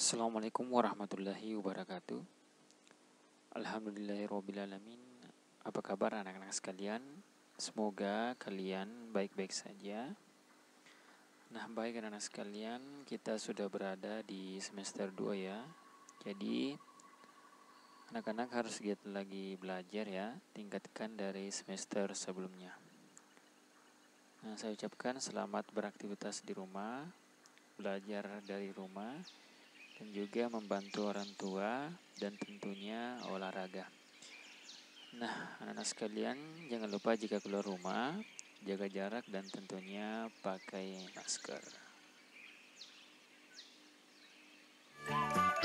Assalamualaikum warahmatullahi wabarakatuh. Alhamdulillahirrabbilalamin. Apa kabar anak-anak sekalian? Semoga kalian baik-baik saja. Nah, baik anak-anak sekalian, kita sudah berada di semester 2 ya. Jadi, anak-anak harus giat lagi belajar ya, tingkatkan dari semester sebelumnya. Nah, saya ucapkan selamat beraktivitas di rumah, belajar dari rumah, dan juga membantu orang tua dan tentunya olahraga. Nah, anak-anak sekalian, jangan lupa jika keluar rumah, jaga jarak dan tentunya pakai masker.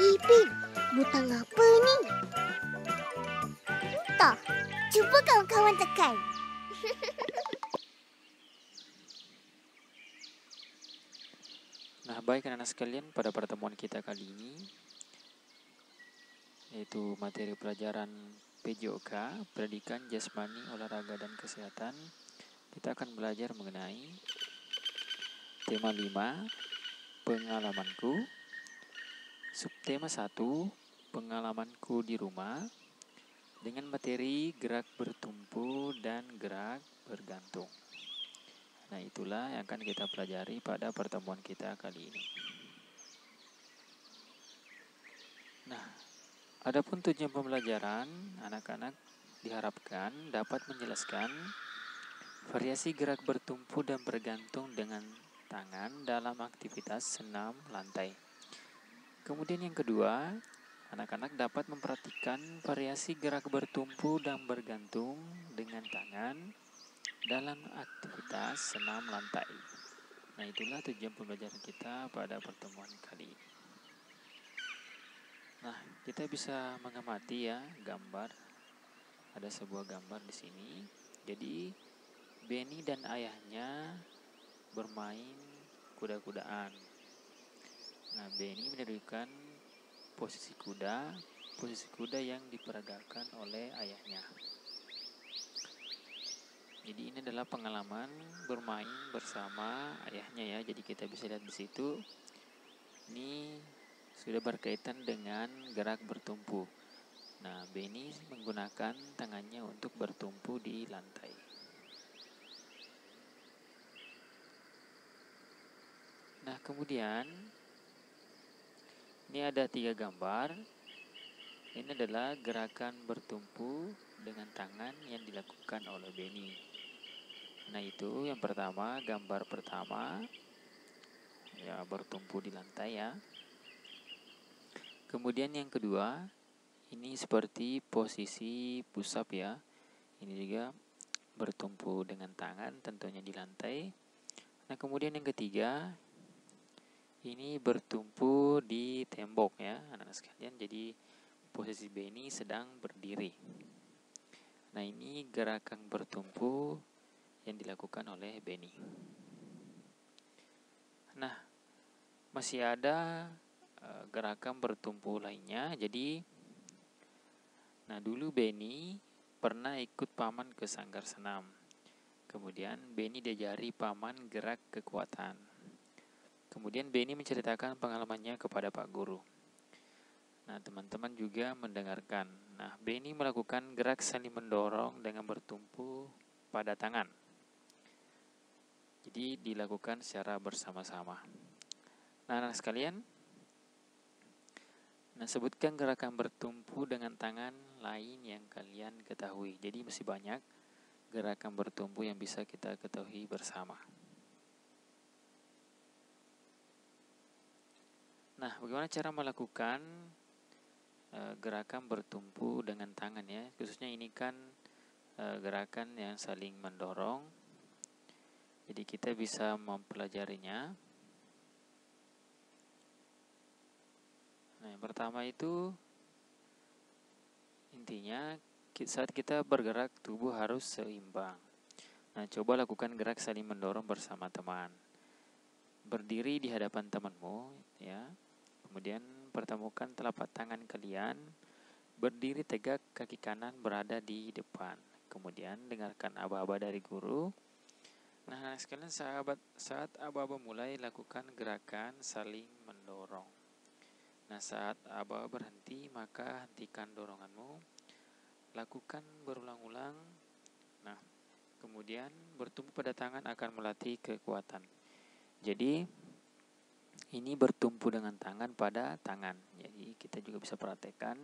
Ipin, butang apa ni? Entah, cuba kawan-kawan tekan. Nah, baik anak-anak sekalian, pada pertemuan kita kali ini, yaitu materi pelajaran PJOK, Pendidikan Jasmani, Olahraga dan Kesehatan, kita akan belajar mengenai tema 5, pengalamanku, subtema 1, pengalamanku di rumah, dengan materi gerak bertumpu dan gerak bergantung. Nah, itulah yang akan kita pelajari pada pertemuan kita kali ini. Nah, adapun tujuan pembelajaran, anak-anak diharapkan dapat menjelaskan variasi gerak bertumpu dan bergantung dengan tangan dalam aktivitas senam lantai. Kemudian yang kedua, anak-anak dapat memperhatikan variasi gerak bertumpu dan bergantung dengan tangan dalam aktivitas senam lantai. Nah, itulah tujuan pembelajaran kita pada pertemuan kali ini. Nah, kita bisa mengamati ya gambar. Ada sebuah gambar di sini. Jadi, Benny dan ayahnya bermain kuda-kudaan. Nah, Benny menunjukkan posisi kuda yang diperagakan oleh ayahnya. Jadi ini adalah pengalaman bermain bersama ayahnya ya. Jadi kita bisa lihat di situ. Ini sudah berkaitan dengan gerak bertumpu. Nah, Benny menggunakan tangannya untuk bertumpu di lantai. Nah, kemudian ini ada 3 gambar. Ini adalah gerakan bertumpu dengan tangan yang dilakukan oleh Benny. Nah, itu yang pertama, gambar pertama ya, bertumpu di lantai ya. Kemudian yang kedua, ini seperti posisi push up ya. Ini juga bertumpu dengan tangan tentunya di lantai. Nah, kemudian yang ketiga, ini bertumpu di tembok ya, anak-anak sekalian. Jadi posisi Benny sedang berdiri. Nah, ini gerakan bertumpu yang dilakukan oleh Benny. Nah, masih ada gerakan bertumpu lainnya. Jadi, nah dulu Benny pernah ikut paman ke sanggar senam. Kemudian Benny diajari paman gerak kekuatan. Kemudian Benny menceritakan pengalamannya kepada Pak Guru. Nah, teman-teman juga mendengarkan. Nah, Benny melakukan gerak saling mendorong dengan bertumpu pada tangan. Jadi dilakukan secara bersama-sama. Nah, anak sekalian, sebutkan gerakan bertumpu dengan tangan lain yang kalian ketahui. Jadi masih banyak gerakan bertumpu yang bisa kita ketahui bersama. Nah, bagaimana cara melakukan gerakan bertumpu dengan tangan ya? Khususnya ini kan gerakan yang saling mendorong. Jadi kita bisa mempelajarinya. Nah, yang pertama itu intinya saat kita bergerak tubuh harus seimbang. Nah, coba lakukan gerak saling mendorong bersama teman. Berdiri di hadapan temanmu ya. Kemudian pertemukan telapak tangan kalian. Berdiri tegak, kaki kanan berada di depan. Kemudian dengarkan aba-aba dari guru. Nah, sekalian saat aba-aba mulai lakukan gerakan saling mendorong. Nah, saat aba berhenti, maka hentikan doronganmu, lakukan berulang-ulang. Nah, kemudian bertumpu pada tangan akan melatih kekuatan. Jadi, ini bertumpu dengan tangan pada tangan. Jadi, kita juga bisa praktekkan.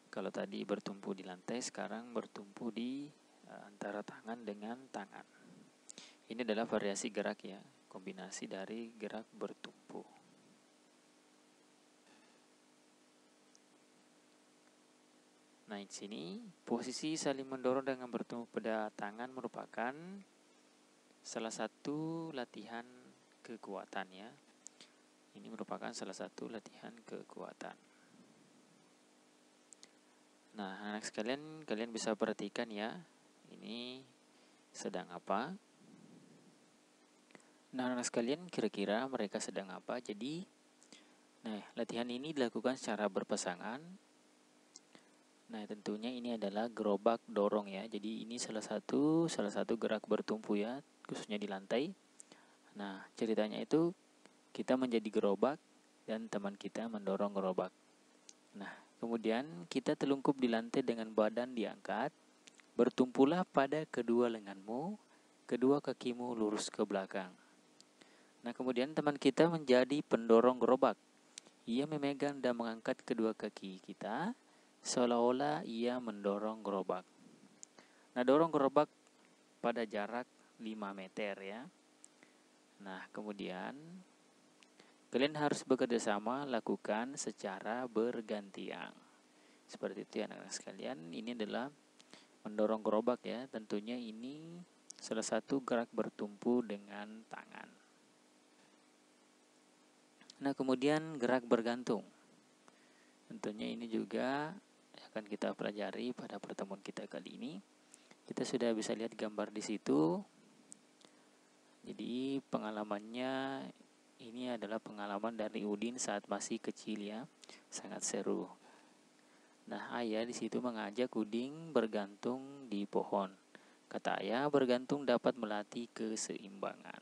Kalau tadi bertumpu di lantai, sekarang bertumpu di antara tangan dengan tangan. Ini adalah variasi gerak ya, kombinasi dari gerak bertumpu. Nah, di sini posisi saling mendorong dengan bertumpu pada tangan merupakan salah satu latihan kekuatan ya. Ini merupakan salah satu latihan kekuatan. Nah, anak sekalian, kalian bisa perhatikan ya, ini sedang apa? Nah, anak sekalian, kira-kira mereka sedang apa? Jadi, nah, latihan ini dilakukan secara berpasangan. Nah, tentunya ini adalah gerobak dorong ya. Jadi ini salah satu gerak bertumpu ya, khususnya di lantai. Nah, ceritanya itu kita menjadi gerobak dan teman kita mendorong gerobak. Nah, kemudian kita telungkup di lantai dengan badan diangkat. Bertumpulah pada kedua lenganmu, kedua kakimu lurus ke belakang. Nah, kemudian teman kita menjadi pendorong gerobak. Ia memegang dan mengangkat kedua kaki kita seolah-olah ia mendorong gerobak. Nah, dorong gerobak pada jarak 5 meter ya. Nah, kemudian kalian harus bekerja sama lakukan secara bergantian. Seperti itu ya anak-anak sekalian, ini adalah mendorong gerobak ya. Tentunya ini salah satu gerak bertumpu dengan tangan. Nah, kemudian gerak bergantung. Tentunya ini juga akan kita pelajari pada pertemuan kita kali ini. Kita sudah bisa lihat gambar di situ. Jadi pengalamannya ini adalah pengalaman dari Udin saat masih kecil ya, sangat seru. Nah, ayah di situ mengajak Udin bergantung di pohon. Kata ayah, bergantung dapat melatih keseimbangan.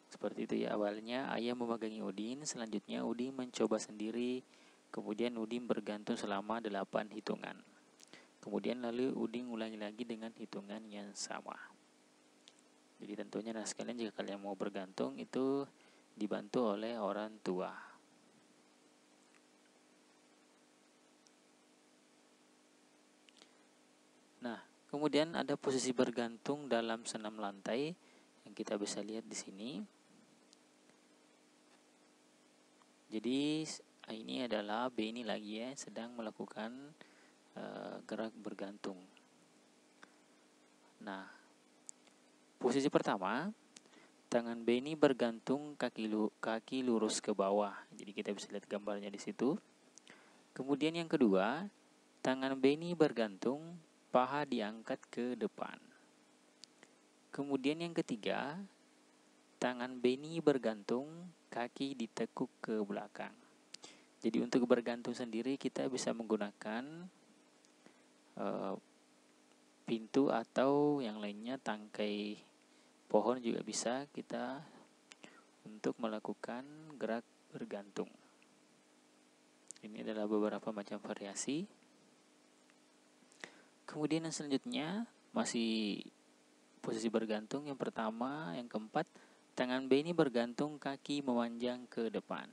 Seperti itu ya awalnya, ayah memegangi Udin, selanjutnya Udin mencoba sendiri. Kemudian Udin bergantung selama 8 hitungan. Kemudian lalu Udin ulangi lagi dengan hitungan yang sama. Jadi tentunya nah sekalian jika kalian mau bergantung itu dibantu oleh orang tua. Nah, kemudian ada posisi bergantung dalam senam lantai yang kita bisa lihat di sini. Jadi ini adalah Benny lagi ya, sedang melakukan gerak bergantung. Nah, posisi pertama, tangan Benny bergantung, kaki lurus ke bawah. Jadi kita bisa lihat gambarnya di situ. Kemudian yang kedua, tangan Benny bergantung, paha diangkat ke depan. Kemudian yang ketiga, tangan Benny bergantung, kaki ditekuk ke belakang. Jadi untuk bergantung sendiri kita bisa menggunakan pintu atau yang lainnya, tangkai pohon juga bisa kita untuk melakukan gerak bergantung. Ini adalah beberapa macam variasi. Kemudian yang selanjutnya masih posisi bergantung. Yang pertama, yang keempat, tangan Benny bergantung, kaki memanjang ke depan.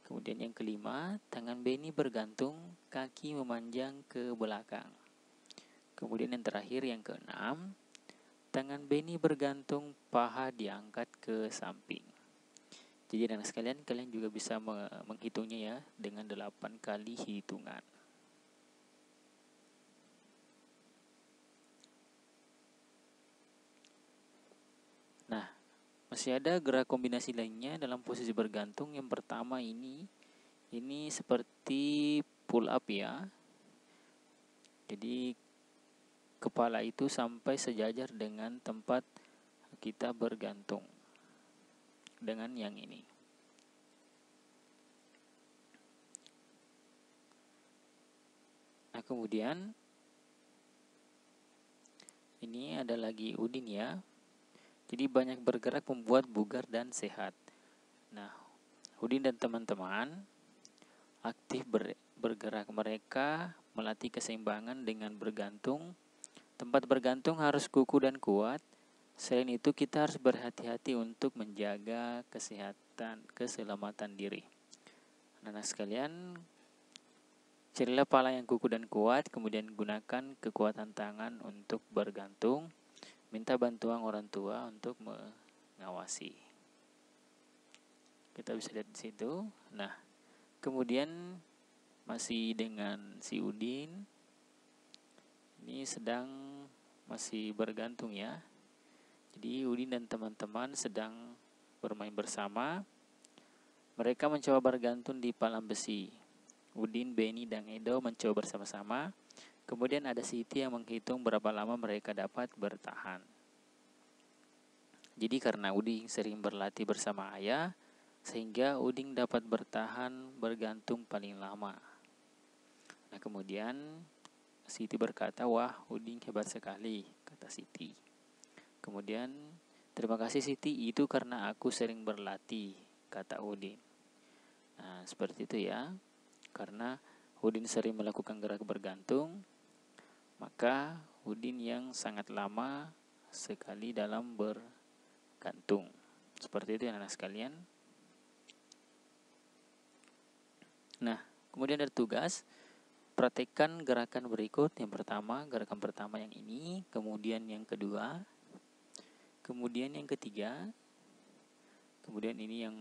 Kemudian yang kelima, tangan Benny bergantung, kaki memanjang ke belakang. Kemudian yang terakhir, yang keenam, tangan Benny bergantung, paha diangkat ke samping. Jadi anak sekalian, kalian juga bisa menghitungnya ya dengan 8 kali hitungan. Nah, masih ada gerak kombinasi lainnya dalam posisi bergantung. Yang pertama ini seperti pull up ya. Jadi kepala itu sampai sejajar dengan tempat kita bergantung dengan yang ini. Nah, kemudian ini ada lagi Udin ya. Jadi banyak bergerak membuat bugar dan sehat. Nah, Udin dan teman-teman aktif bergerak. Mereka melatih keseimbangan dengan bergantung. Tempat bergantung harus kukuh dan kuat. Selain itu kita harus berhati-hati untuk menjaga keselamatan diri. Anak-anak sekalian, carilah pala yang kukuh dan kuat, kemudian gunakan kekuatan tangan untuk bergantung. Minta bantuan orang tua untuk mengawasi. Kita bisa lihat di situ. Nah, kemudian masih dengan si Udin. Ini sedang masih bergantung ya. Jadi Udin dan teman-teman sedang bermain bersama. Mereka mencoba bergantung di palang besi. Udin, Benny, dan Edo mencoba bersama-sama. Kemudian ada Siti yang menghitung berapa lama mereka dapat bertahan. Jadi karena Udin sering berlatih bersama ayah, sehingga Udin dapat bertahan bergantung paling lama. Nah, kemudian Siti berkata, "Wah, Udin hebat sekali," kata Siti. Kemudian, "Terima kasih Siti, itu karena aku sering berlatih," kata Udin. Nah, seperti itu ya. Karena Udin sering melakukan gerak bergantung, maka Udin yang sangat lama sekali dalam bergantung. Seperti itu ya anak sekalian. Nah, kemudian ada tugas, praktekkan gerakan berikut. Yang pertama, gerakan pertama yang ini, kemudian yang kedua, kemudian yang ketiga, kemudian ini yang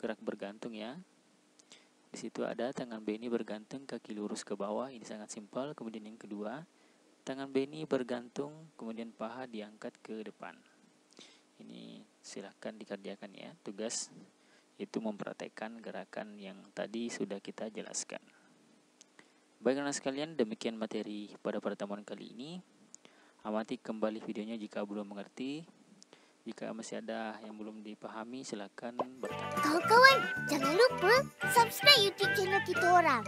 gerak bergantung ya. Di situ ada tangan Benny bergantung, kaki lurus ke bawah, ini sangat simpel. Kemudian yang kedua, tangan Benny bergantung, kemudian paha diangkat ke depan. Ini silahkan dikerjakan ya, tugas itu mempraktekkan gerakan yang tadi sudah kita jelaskan. Baik anak sekalian, demikian materi pada pertemuan kali ini. Amati kembali videonya jika belum mengerti. Jika masih ada yang belum dipahami, silakan bertanya. Kawan-kawan, jangan lupa subscribe YouTube channel kita orang.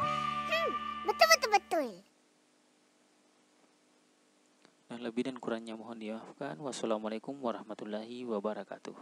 Betul. Nah, lebih dan kurangnya mohon dimaafkan. Wassalamualaikum warahmatullahi wabarakatuh.